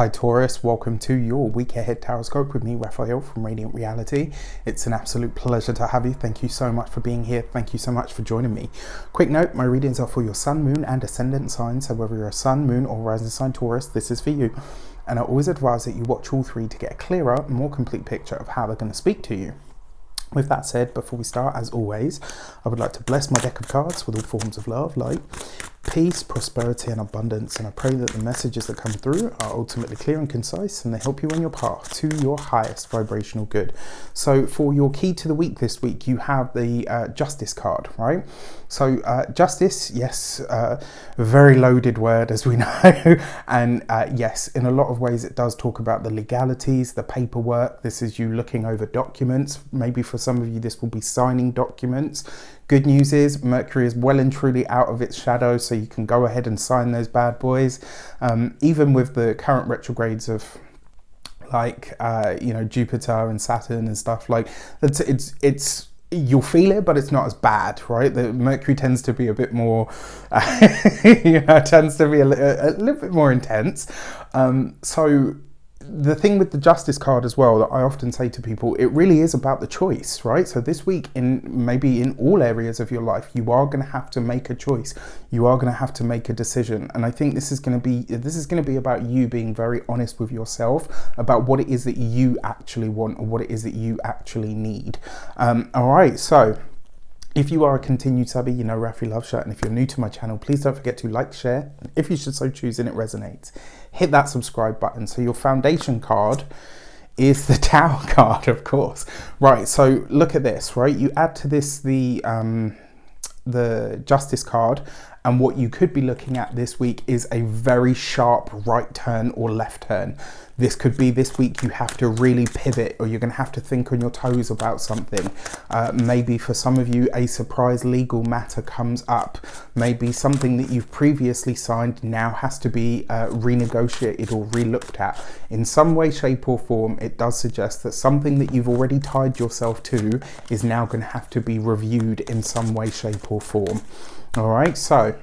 Hi Taurus, welcome to your week ahead Taroscope with me, Raphael from Reydiant Reality. It's an absolute pleasure to have you. Thank you so much for being here. Thank you so much for joining me. Quick note, my readings are for your sun, moon and ascendant signs. So whether you're a sun, moon or rising sign Taurus, this is for you. And I always advise that you watch all three to get a clearer, more complete picture of how they're going to speak to you. With that said, before we start, as always, I would like to bless my deck of cards with all forms of love, light, peace, prosperity and abundance, and I pray that the messages that come through are ultimately clear and concise and they help you on your path to your highest vibrational good. So for your key to the week this week, you have the justice card, right? So justice, yes, very loaded word as we know, and yes, in a lot of ways it does talk about the legalities, the paperwork. This is you looking over documents. Maybe for some of you this will be signing documents. Good news is Mercury is well and truly out of its shadow, so you can go ahead and sign those bad boys. Even with the current retrogrades of like Jupiter and Saturn and stuff, like it's you'll feel it, but it's not as bad, right? The Mercury tends to be a bit more tends to be a little bit more intense. So the thing with the justice card as well that I often say to people, it really is about the choice, right? So this week, maybe in all areas of your life, you are going to have to make a choice. You are going to have to make a decision, and I think this is going to be about you being very honest with yourself about what it is that you actually want or what it is that you actually need. All right, so if you are a continued subby, you know Rafi loves shirt, and if you're new to my channel, please don't forget to like, share, and if you should so choose and it resonates, hit that subscribe button. So your foundation card is the Tower card, of course. Right, so look at this, right? You add to this the justice card, and what you could be looking at this week is a very sharp right turn or left turn. This could be this week you have to really pivot, or you're going to have to think on your toes about something. Maybe for some of you a surprise legal matter comes up. Maybe something that you've previously signed now has to be renegotiated or relooked at. In some way, shape or form, it does suggest that something that you've already tied yourself to is now going to have to be reviewed in some way, shape or form. All right, so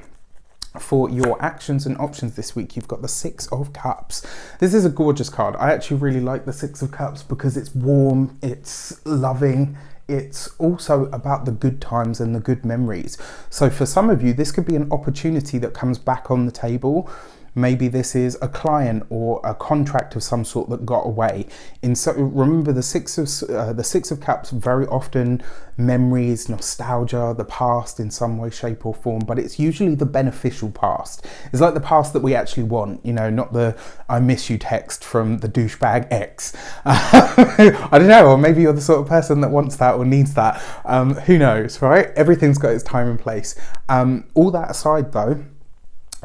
for your actions and options this week, you've got the Six of Cups. This is a gorgeous card. I actually really like the Six of Cups because it's warm, it's loving, it's also about the good times and the good memories. So for some of you, this could be an opportunity that comes back on the table. Maybe this is a client or a contract of some sort that got away. Remember the Six of Cups, very often memories, nostalgia, the past in some way, shape or form, but it's usually the beneficial past. It's like the past that we actually want, not the I miss you text from the douchebag ex. I don't know, or maybe you're the sort of person that wants that or needs that. Who knows, right? Everything's got its time and place. All that aside though,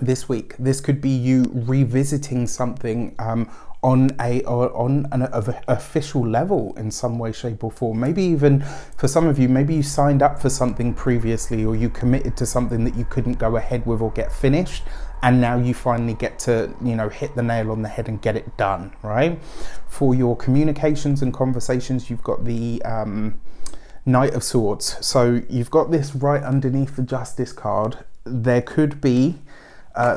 this week, this could be you revisiting something on an official level in some way, shape or form. Maybe even for some of you, maybe you signed up for something previously, or you committed to something that you couldn't go ahead with or get finished, and now you finally get to hit the nail on the head and get it done, right? For your communications and conversations, you've got the Knight of Swords. So you've got this right underneath the Justice card. There could be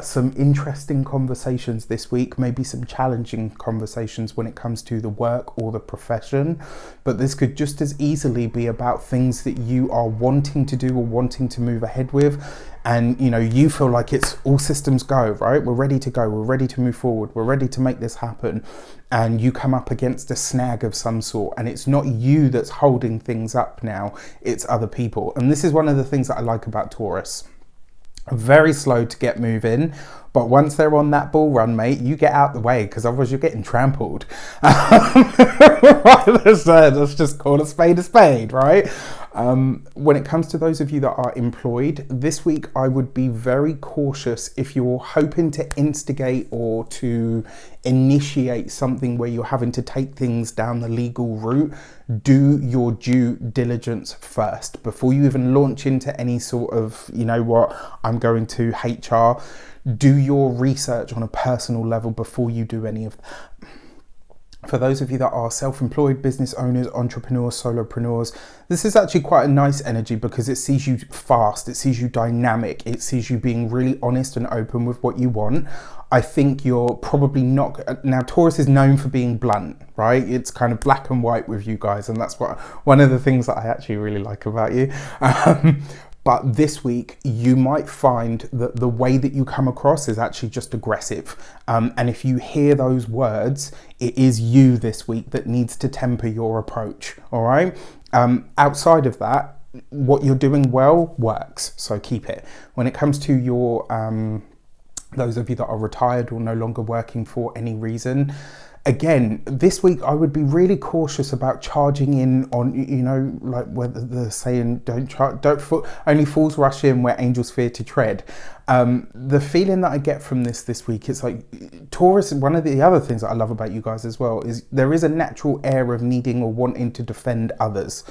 some interesting conversations this week, maybe some challenging conversations when it comes to the work or the profession, but this could just as easily be about things that you are wanting to do or wanting to move ahead with, and you feel like it's all systems go, right? We're ready to go, we're ready to move forward, we're ready to make this happen, and you come up against a snag of some sort, and it's not you that's holding things up now, it's other people. And this is one of the things that I like about Taurus. Very slow to get moving, but once they're on that bull run, mate, you get out the way, because otherwise you're getting trampled. Let's just call a spade, right? When it comes to those of you that are employed, this week I would be very cautious if you're hoping to instigate or to initiate something where you're having to take things down the legal route. Do your due diligence first before you even launch into any sort of, I'm going to HR. Do your research on a personal level before you do any of that. For those of you that are self-employed, business owners, entrepreneurs, solopreneurs, this is actually quite a nice energy because it sees you fast, it sees you dynamic, it sees you being really honest and open with what you want. I think you're probably not. Now, Taurus is known for being blunt, right? It's kind of black and white with you guys, and that's one of the things that I actually really like about you. But this week, you might find that the way that you come across is actually just aggressive. And if you hear those words, it is you this week that needs to temper your approach, all right? Outside of that, what you're doing well works, so keep it. When it comes to your, those of you that are retired or no longer working for any reason, again, this week I would be really cautious about charging in on, you know, like whether the saying, only fools rush in where angels fear to tread. The feeling that I get from this week, it's like Taurus, one of the other things that I love about you guys as well is there is a natural air of needing or wanting to defend others.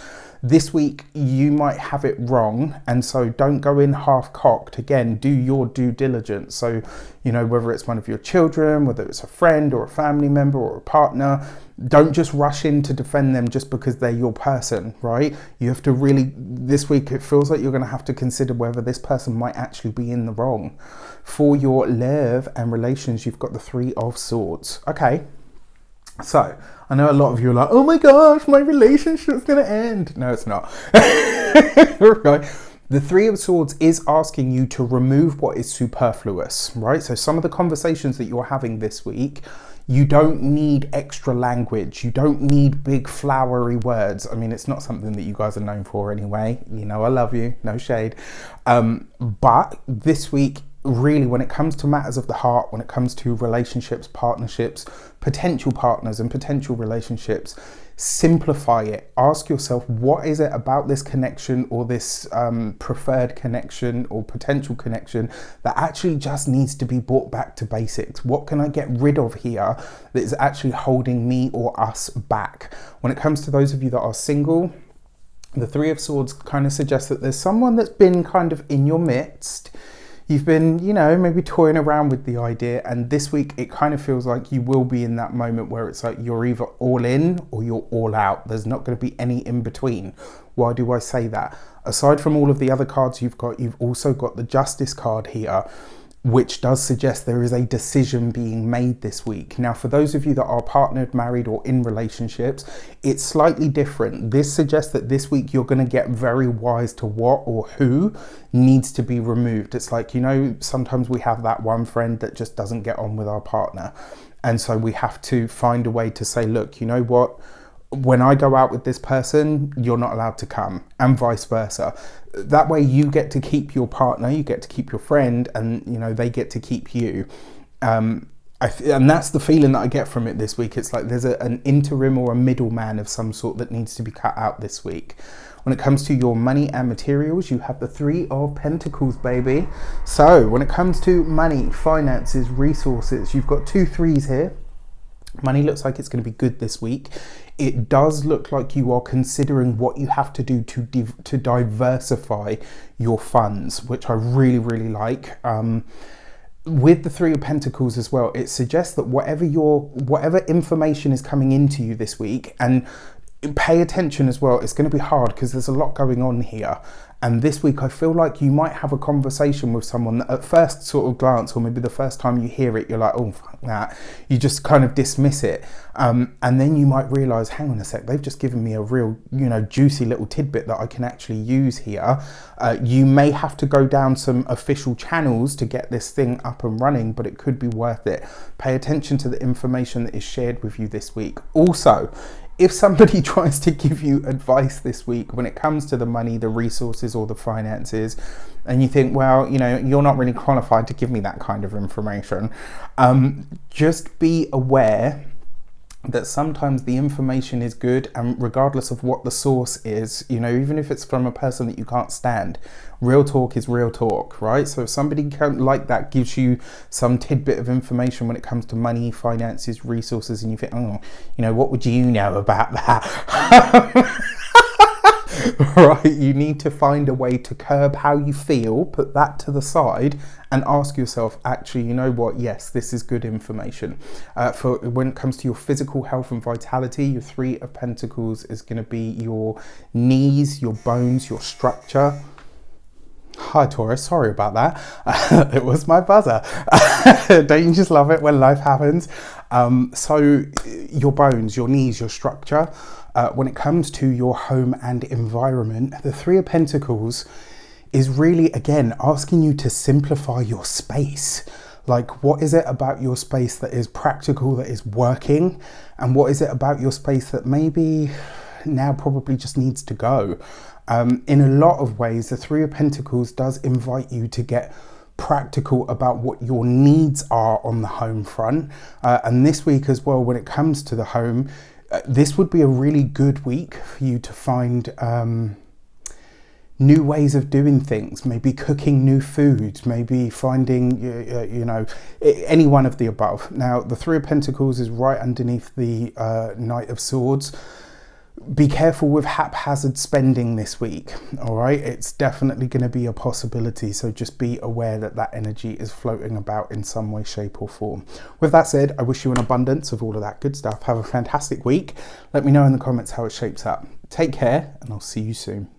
This week, you might have it wrong, and so don't go in half-cocked. Again, do your due diligence. So, you know, whether it's one of your children, whether it's a friend or a family member or a partner, don't just rush in to defend them just because they're your person, right? You have to really, this week, it feels like you're going to have to consider whether this person might actually be in the wrong. For your love and relations, you've got the Three of Swords. Okay. So, I know a lot of you are like, oh my gosh, my relationship's going to end. No, it's not. Right. The Three of Swords is asking you to remove what is superfluous, right? So some of the conversations that you're having this week, you don't need extra language. You don't need big flowery words. I mean, it's not something that you guys are known for anyway. You know, I love you, no shade. But this week, really, when it comes to matters of the heart, when it comes to relationships, partnerships, potential partners and potential relationships, simplify it. Ask yourself, what is it about this connection or this preferred connection or potential connection that actually just needs to be brought back to basics? What can I get rid of here that is actually holding me or us back? When it comes to those of you that are single, the Three of Swords kind of suggests that there's someone that's been kind of in your midst. You've been, you know, maybe toying around with the idea, and this week it kind of feels like you will be in that moment where it's like you're either all in or you're all out. There's not going to be any in between. Why do I say that? Aside from all of the other cards you've got, you've also got the Justice card here, which does suggest there is a decision being made this week. Now, for those of you that are partnered, married, or in relationships, it's slightly different. This suggests that this week you're going to get very wise to what or who needs to be removed. It's like, you know, sometimes we have that one friend that just doesn't get on with our partner. And so we have to find a way to say, look, you know what? When I go out with this person, you're not allowed to come, and vice versa. That way you get to keep your partner, you get to keep your friend, and you know they get to keep you. And that's the feeling that I get from it this week. It's like there's an interim or a middleman of some sort that needs to be cut out this week. When it comes to your money and materials, you have the Three of Pentacles, baby. So when it comes to money, finances, resources, you've got 2 threes here. Money looks like it's going to be good this week. It does look like you are considering what you have to do to diversify your funds, which I really, really like. With the Three of Pentacles as well, it suggests that whatever information is coming into you this week, and pay attention as well, it's going to be hard because there's a lot going on here. And this week, I feel like you might have a conversation with someone that at first sort of glance, or maybe the first time you hear it, you're like, oh, fuck that. You just kind of dismiss it. And then you might realize, hang on a sec, they've just given me a real, you know, juicy little tidbit that I can actually use here. You may have to go down some official channels to get this thing up and running, but it could be worth it. Pay attention to the information that is shared with you this week. Also, if somebody tries to give you advice this week when it comes to the money, the resources, or the finances, and you think, well, you know, you're not really qualified to give me that kind of information, just be aware that sometimes the information is good, and regardless of what the source is, you know, even if it's from a person that you can't stand, real talk is real talk, right? So if somebody like that gives you some tidbit of information when it comes to money, finances, resources, and you think, oh, you know, what would you know about that? Right, you need to find a way to curb how you feel, put that to the side, and ask yourself, actually, you know what, yes, this is good information. For when it comes to your physical health and vitality, your Three of Pentacles is going to be your knees, your bones, your structure. Hi Taurus, sorry about that. It was my buzzer. Don't you just love it when life happens? So your bones, your knees, your structure, when it comes to your home and environment, the Three of Pentacles is really, again, asking you to simplify your space. Like, what is it about your space that is practical, that is working? And what is it about your space that maybe now probably just needs to go? In a lot of ways, the Three of Pentacles does invite you to get practical about what your needs are on the home front. And this week as well, when it comes to the home, this would be a really good week for you to find new ways of doing things, maybe cooking new foods, maybe finding, you know, any one of the above. Now, the Three of Pentacles is right underneath the Knight of Swords. Be careful with haphazard spending this week, all right? It's definitely going to be a possibility, so just be aware that that energy is floating about in some way, shape or form. With that said, I wish you an abundance of all of that good stuff. Have a fantastic week. Let me know in the comments how it shapes up. Take care, and I'll see you soon.